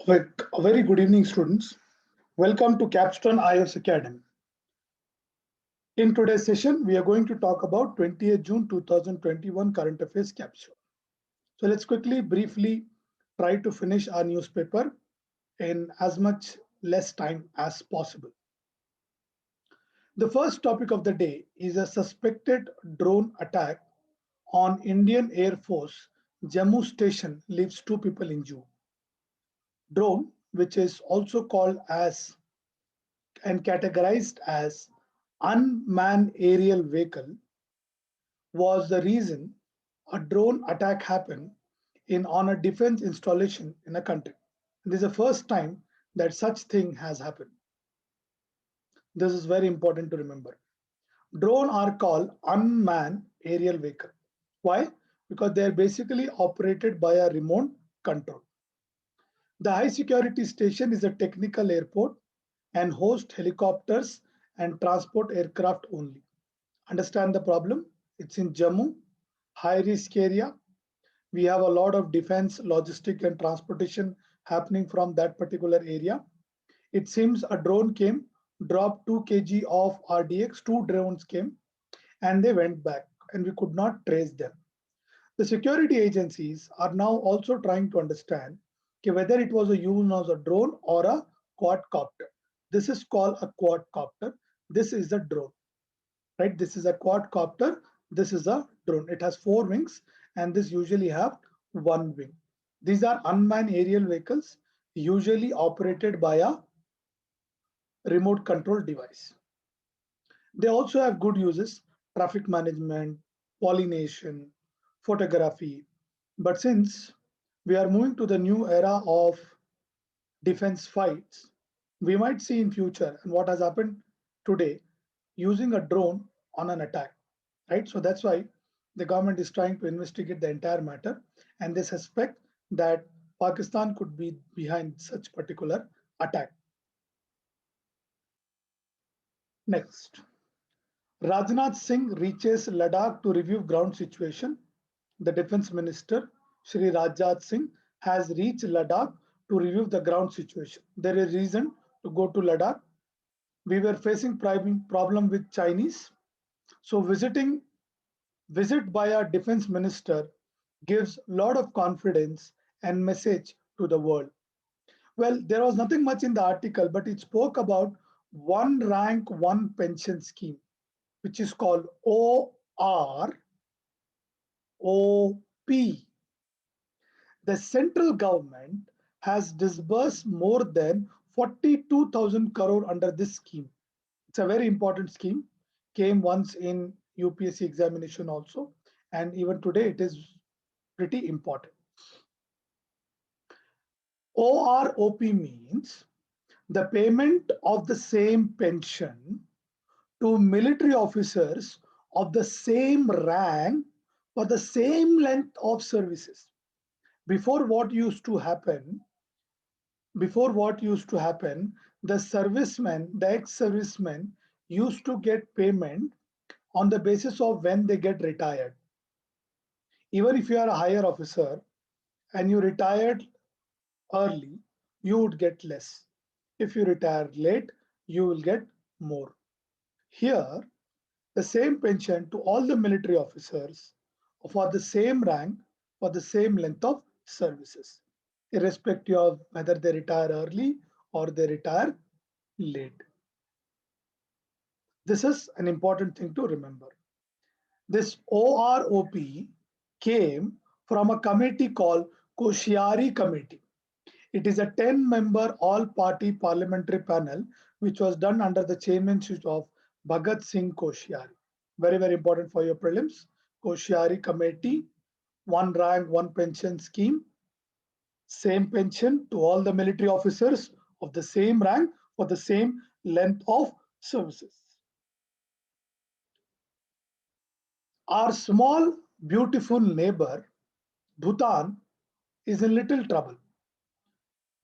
A very good evening, students. Welcome to Capstone IOS Academy. In today's session, we are going to talk about 20th June 2021 current affairs capsule. So let's quickly, briefly try to finish our newspaper in as much less time as possible. The first topic of the day is a suspected drone attack on Indian Air Force Jammu station leaves 2 people injured. Drone, which is also called as and categorized as unmanned aerial vehicle, was the reason a drone attack happened on a defense installation in a country. This is the first time that such thing has happened. This is very important to remember. Drone are called unmanned aerial vehicle. Why? Because they are basically operated by a remote control. The high security station is a technical airport and hosts helicopters and transport aircraft only. Understand the problem? It's in Jammu, high risk area. We have a lot of defense, logistic and transportation happening from that particular area. It seems a drone came, dropped 2 kg of RDX, two drones came and they went back and we could not trace them. The security agencies are now also trying to understand whether it was a use as a drone or a quadcopter. This is called a quadcopter. This is a drone, right? This is a quadcopter. This is a drone. It has 4 wings and this usually have 1 wing. These are unmanned aerial vehicles usually operated by a remote control device. They also have good uses, traffic management, pollination, photography. But since we are moving to the new era of defense fights, we might see in future and what has happened today using a drone on an attack, right? So that's why the government is trying to investigate the entire matter and they suspect that Pakistan could be behind such particular attack. Next, Rajnath Singh reaches Ladakh to review ground situation. The defense minister, Shri Rajnath Singh, has reached Ladakh to review the ground situation. There is reason to go to Ladakh. We were facing problem with Chinese. So visit by our defense minister gives a lot of confidence and message to the world. Well, there was nothing much in the article, but it spoke about one rank, one pension scheme, which is called OROP. The central government has disbursed more than 42,000 crore under this scheme. It's a very important scheme, came once in UPSC examination also, and even today it is pretty important. OROP means the payment of the same pension to military officers of the same rank for the same length of services. Before what used to happen, the servicemen, the ex-servicemen used to get payment on the basis of when they get retired. Even if you are a higher officer and you retired early, you would get less. If you retire late, you will get more. Here, the same pension to all the military officers for the same rank, for the same length of services, irrespective of whether they retire early or they retire late. This is an important thing to remember. This OROP came from a committee called Koshiari Committee. It is a 10-member all-party parliamentary panel which was done under the chairmanship of Bhagat Singh Koshiari. Very, very important for your prelims. Koshiari Committee, one rank, one pension scheme, same pension to all the military officers of the same rank for the same length of services. Our small, beautiful neighbor, Bhutan, is in little trouble.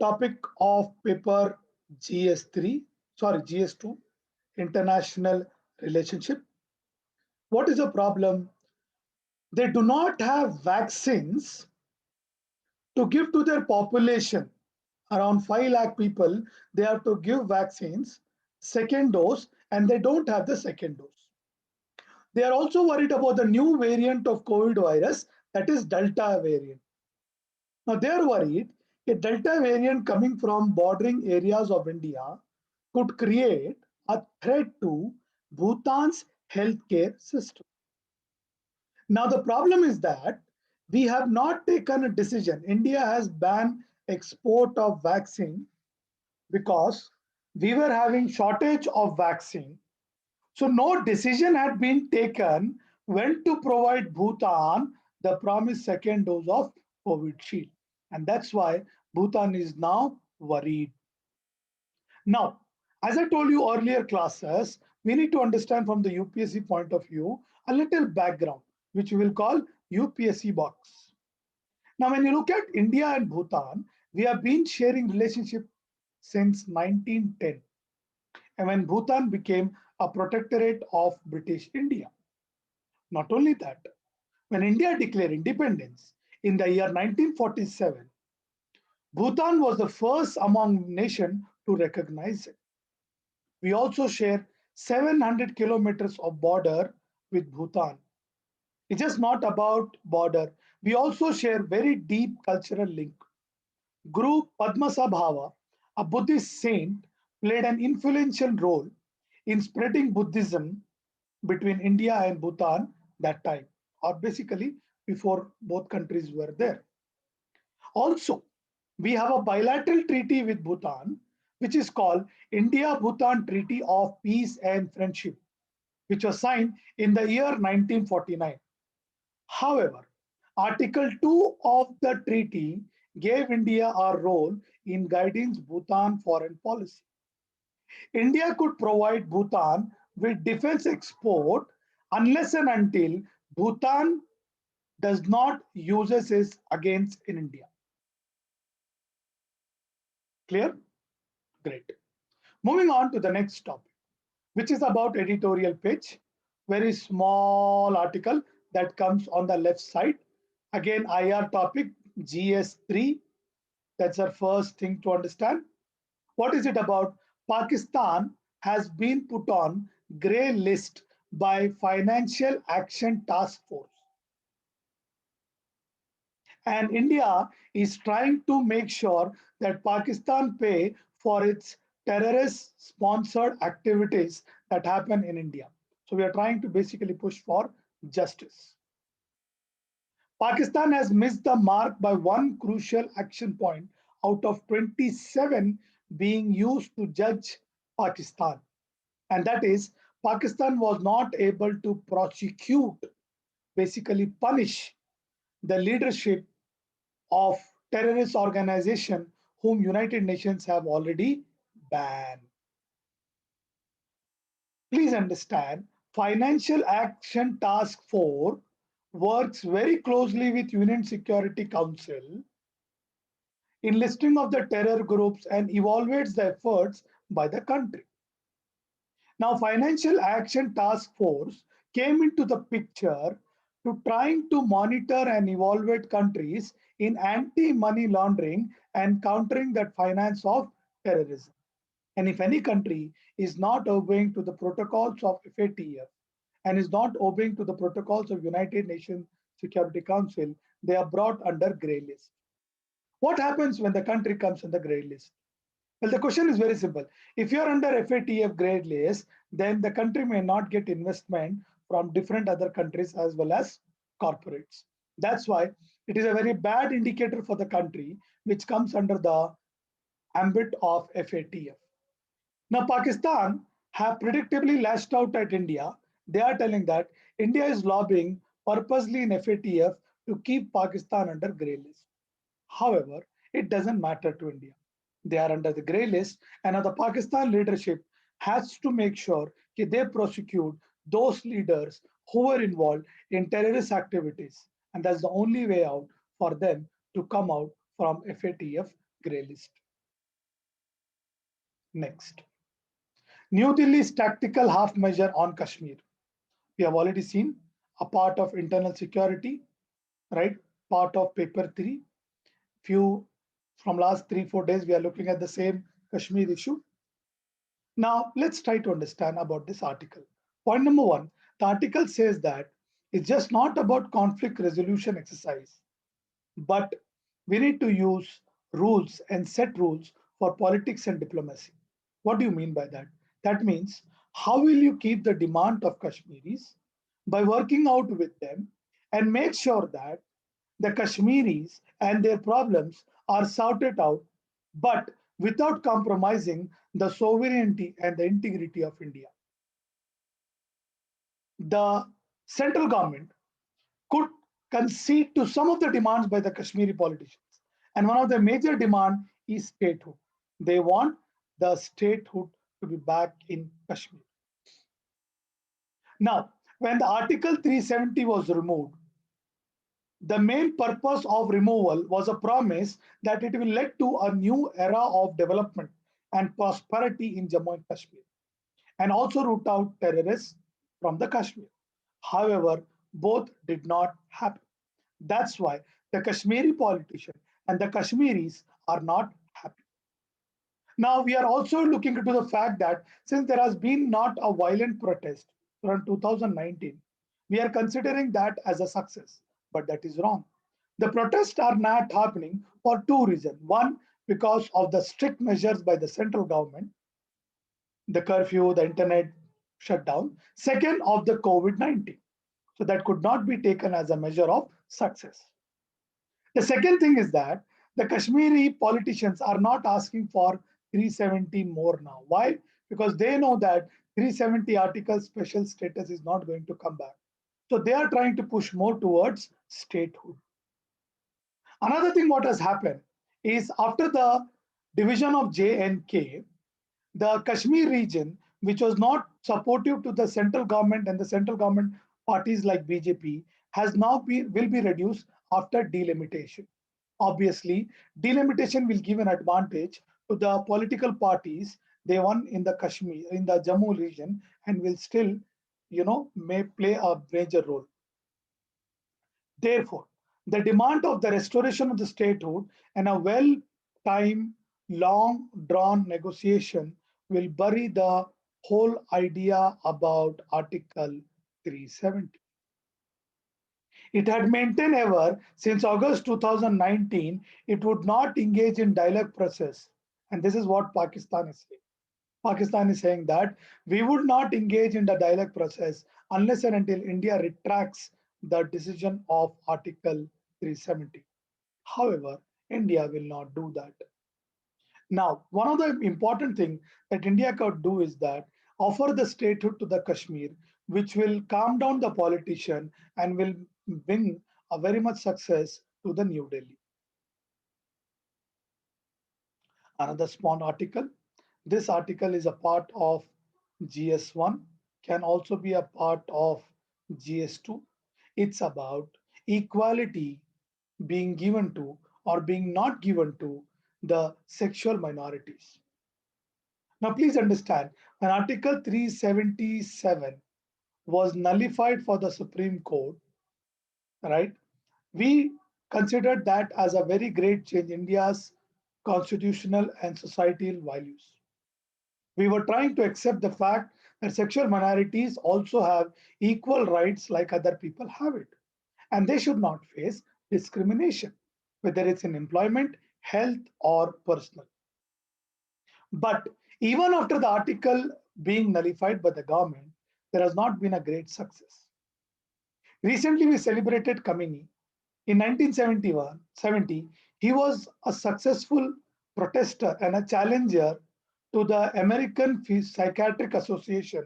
Topic of paper GS2, international relationship. What is the problem? They do not have vaccines to give to their population. Around 5 lakh people, they have to give vaccines, second dose, and they don't have the second dose. They are also worried about the new variant of COVID virus, that is Delta variant. Now they are worried a Delta variant coming from bordering areas of India could create a threat to Bhutan's healthcare system. Now the problem is that we have not taken a decision. India has banned export of vaccine because we were having shortage of vaccine. So no decision had been taken when to provide Bhutan the promised second dose of COVID shield. And that's why Bhutan is now worried. Now, as I told you earlier classes, we need to understand from the UPSC point of view a little background, which we will call UPSC box. Now, when you look at India and Bhutan, we have been sharing relationship since 1910, and when Bhutan became a protectorate of British India. Not only that, when India declared independence in the year 1947, Bhutan was the first among nations to recognize it. We also share 700 kilometers of border with Bhutan. It's just not about border. We also share very deep cultural link. Guru Padmasambhava, a Buddhist saint, played an influential role in spreading Buddhism between India and Bhutan that time, or basically before both countries were there. Also, we have a bilateral treaty with Bhutan, which is called India-Bhutan Treaty of Peace and Friendship, which was signed in the year 1949. However, Article 2 of the treaty gave India a role in guiding Bhutan foreign policy. India could provide Bhutan with defense export unless and until Bhutan does not use it against in India. Clear? Great. Moving on to the next topic, which is about editorial page. Very small article that comes on the left side. Again, IR topic, GS3. That's our first thing to understand. What is it about? Pakistan has been put on grey list by Financial Action Task Force. And India is trying to make sure that Pakistan pay for its terrorist sponsored activities that happen in India. So we are trying to basically push for justice. Pakistan has missed the mark by one crucial action point out of 27 being used to judge Pakistan. And that is, Pakistan was not able to prosecute, basically punish the leadership of terrorist organization whom United Nations have already banned. Please understand, Financial Action Task Force works very closely with Union Security Council in listing of the terror groups and evaluates the efforts by the country. Now, Financial Action Task Force came into the picture to trying to monitor and evaluate countries in anti-money laundering and countering that finance of terrorism. And if any country is not obeying to the protocols of FATF and is not obeying to the protocols of United Nations Security Council, they are brought under grey list. What happens when the country comes on the grey list? Well, the question is very simple. If you're under FATF grade list, then the country may not get investment from different other countries as well as corporates. That's why it is a very bad indicator for the country which comes under the ambit of FATF. Now, Pakistan have predictably lashed out at India. They are telling that India is lobbying purposely in FATF to keep Pakistan under grey list. However, it doesn't matter to India. They are under the grey list, and now the Pakistan leadership has to make sure that they prosecute those leaders who were involved in terrorist activities. And that's the only way out for them to come out from FATF grey list. Next. New Delhi's tactical half measure on Kashmir. We have already seen a part of internal security, right? Part of paper 3. Few From last 3-4 days, we are looking at the same Kashmir issue. Now, let's try to understand about this article. Point number one, the article says that it's just not about conflict resolution exercise, but we need to use rules and set rules for politics and diplomacy. What do you mean by that? That means how will you keep the demand of Kashmiris by working out with them and make sure that the Kashmiris and their problems are sorted out, but without compromising the sovereignty and the integrity of India. The central government could concede to some of the demands by the Kashmiri politicians. And one of the major demand is statehood. They want the statehood to be back in Kashmir. Now, when the Article 370 was removed, the main purpose of removal was a promise that it will lead to a new era of development and prosperity in Jammu and Kashmir, and also root out terrorists from the Kashmir. However, both did not happen. That's why the Kashmiri politician and the Kashmiris are not happy. Now, we are also looking into the fact that since there has been not a violent protest from 2019, we are considering that as a success, but that is wrong. The protests are not happening for two reasons. One, because of the strict measures by the central government, the curfew, the internet shutdown. Second, of the COVID-19. So that could not be taken as a measure of success. The second thing is that the Kashmiri politicians are not asking for 370 more now. Why? Because they know that 370 article special status is not going to come back. So they are trying to push more towards statehood. Another thing what has happened is after the division of J&K, the Kashmir region, which was not supportive to the central government and the central government parties like BJP, has now will be reduced after delimitation. Obviously, delimitation will give an advantage to the political parties they won in the Kashmir, in the Jammu region, and will still, may play a major role. Therefore, the demand of the restoration of the statehood and a well-timed, long-drawn negotiation will bury the whole idea about Article 370. It had maintained ever since August 2019 it would not engage in dialogue process. And this is what Pakistan is saying. Pakistan is saying that we would not engage in the dialogue process unless and until India retracts the decision of Article 370. However, India will not do that. Now, one of the important things that India could do is that offer the statehood to the Kashmir, which will calm down the politician and will bring a very much success to the New Delhi. Another small article. This article is a part of GS1, can also be a part of GS2. It's about equality being given to or being not given to the sexual minorities. Now, please understand, when Article 377 was nullified for the Supreme Court, right, we considered that as a very great change in India's constitutional and societal values. We were trying to accept the fact that sexual minorities also have equal rights like other people have it, and they should not face discrimination, whether it's in employment, health, or personal. But even after the article being nullified by the government, there has not been a great success. Recently, we celebrated Kamini. In 1970, he was a successful protester and a challenger to the American Psychiatric Association,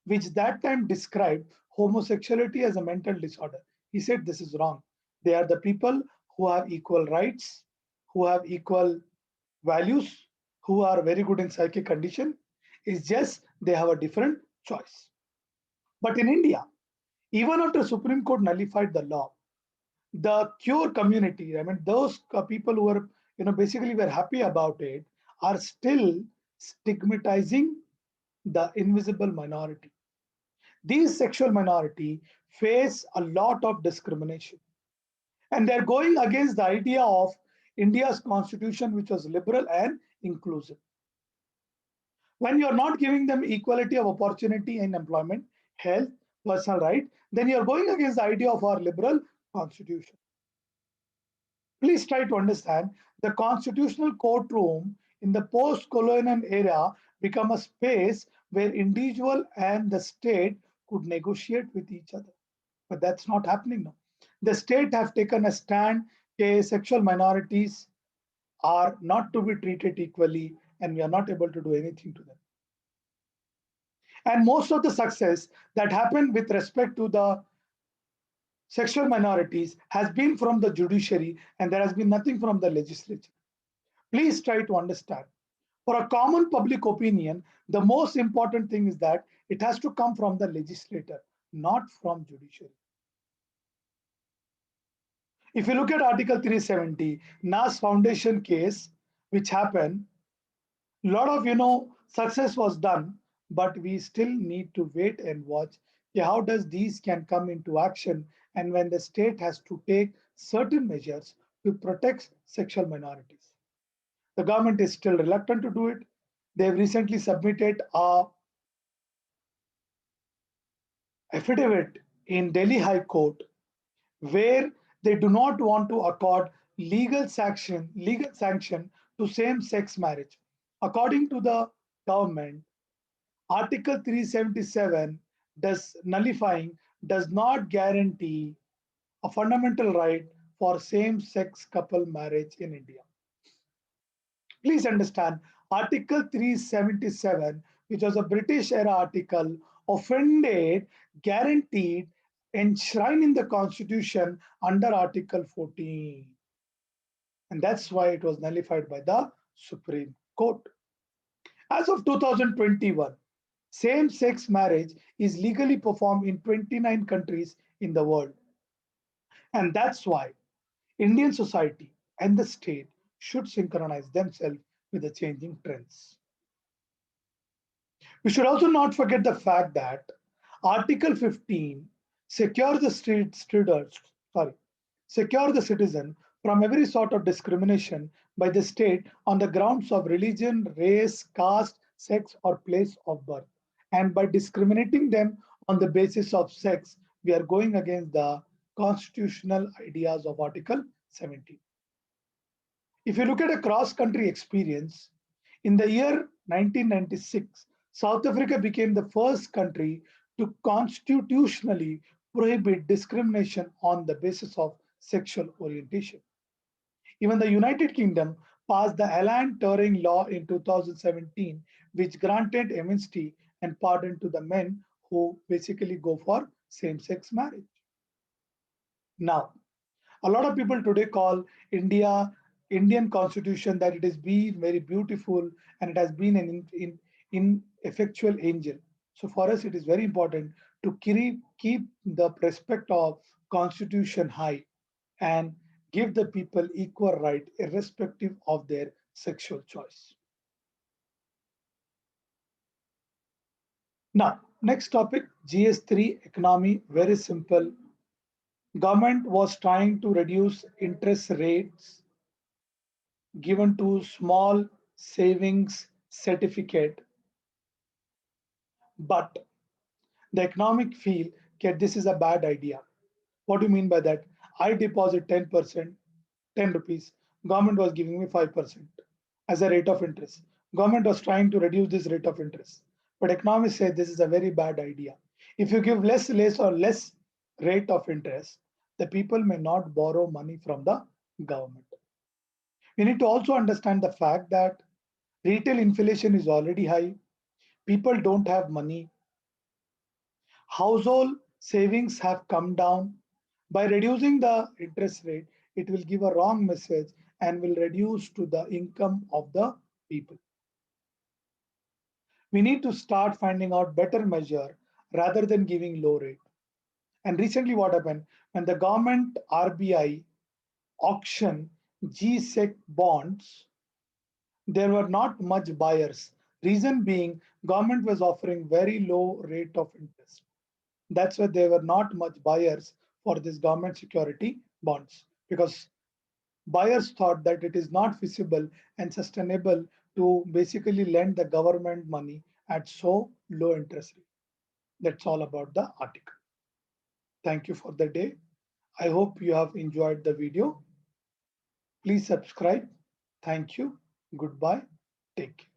which that time described homosexuality as a mental disorder. He said this is wrong. They are the people who have equal rights, who have equal values, who are very good in psychic condition. It's just they have a different choice. But in India, even after Supreme Court nullified the law, the cure community, I mean, those people who are, basically were happy about it, are still stigmatizing the invisible minority. These sexual minority face a lot of discrimination. And they're going against the idea of India's constitution, which was liberal and inclusive. When you're not giving them equality of opportunity in employment, health, personal right, then you're going against the idea of our liberal constitution. Please try to understand the constitutional courtroom in the post-colonial era become a space where individual and the state could negotiate with each other. But that's not happening now. The state have taken a stand that sexual minorities are not to be treated equally and we are not able to do anything to them. And most of the success that happened with respect to the sexual minorities has been from the judiciary and there has been nothing from the legislature. Please try to understand. For a common public opinion, the most important thing is that it has to come from the legislator, not from judiciary. If you look at Article 370, NAS Foundation case, which happened, a lot of success was done, but we still need to wait and watch. Yeah, how does these can come into action, and when the state has to take certain measures to protect sexual minorities. The government is still reluctant to do it. They've recently submitted a affidavit in Delhi High Court where they do not want to accord legal sanction to same-sex marriage. According to the government, Article 377 does nullifying does not guarantee a fundamental right for same-sex couple marriage in India. Please understand, Article 377, which was a British era article, offended, guaranteed, enshrined in the Constitution under Article 14. And that's why it was nullified by the Supreme Court. As of 2021, same sex marriage is legally performed in 29 countries in the world. And that's why Indian society and the state should synchronize themselves with the changing trends. We should also not forget the fact that Article 15 secures the secure the citizen from every sort of discrimination by the state on the grounds of religion, race, caste, sex, or place of birth. And by discriminating them on the basis of sex, we are going against the constitutional ideas of Article 17. If you look at a cross-country experience, in the year 1996, South Africa became the first country to constitutionally prohibit discrimination on the basis of sexual orientation. Even the United Kingdom passed the Alan Turing Law in 2017, which granted amnesty and pardon to the men who basically go for same-sex marriage. Now, a lot of people today call Indian constitution that it has been very beautiful and it has been an ineffectual angel. So for us, it is very important to keep the respect of constitution high and give the people equal right irrespective of their sexual choice. Now, next topic, GS3 economy, very simple. Government was trying to reduce interest rates given to small savings certificate, but the economic feel that this is a bad idea. What do you mean by that? I deposit 10%, 10 rupees. Government was giving me 5% as a rate of interest. Government was trying to reduce this rate of interest. But economists say this is a very bad idea. If you give less rate of interest, the people may not borrow money from the government. We need to also understand the fact that retail inflation is already high. People don't have money. Household savings have come down. By reducing the interest rate, it will give a wrong message and will reduce to the income of the people. We need to start finding out better measure rather than giving low rate. And recently what happened, when the government RBI auction GSEC bonds, there were not much buyers. Reason being, government was offering very low rate of interest. That's why there were not much buyers for this government security bonds because Buyers thought that it is not feasible and sustainable to basically lend the government money at so low interest rate. That's all about the article. Thank you for the day. I hope you have enjoyed the video. Please subscribe. Thank you. Goodbye. Take care.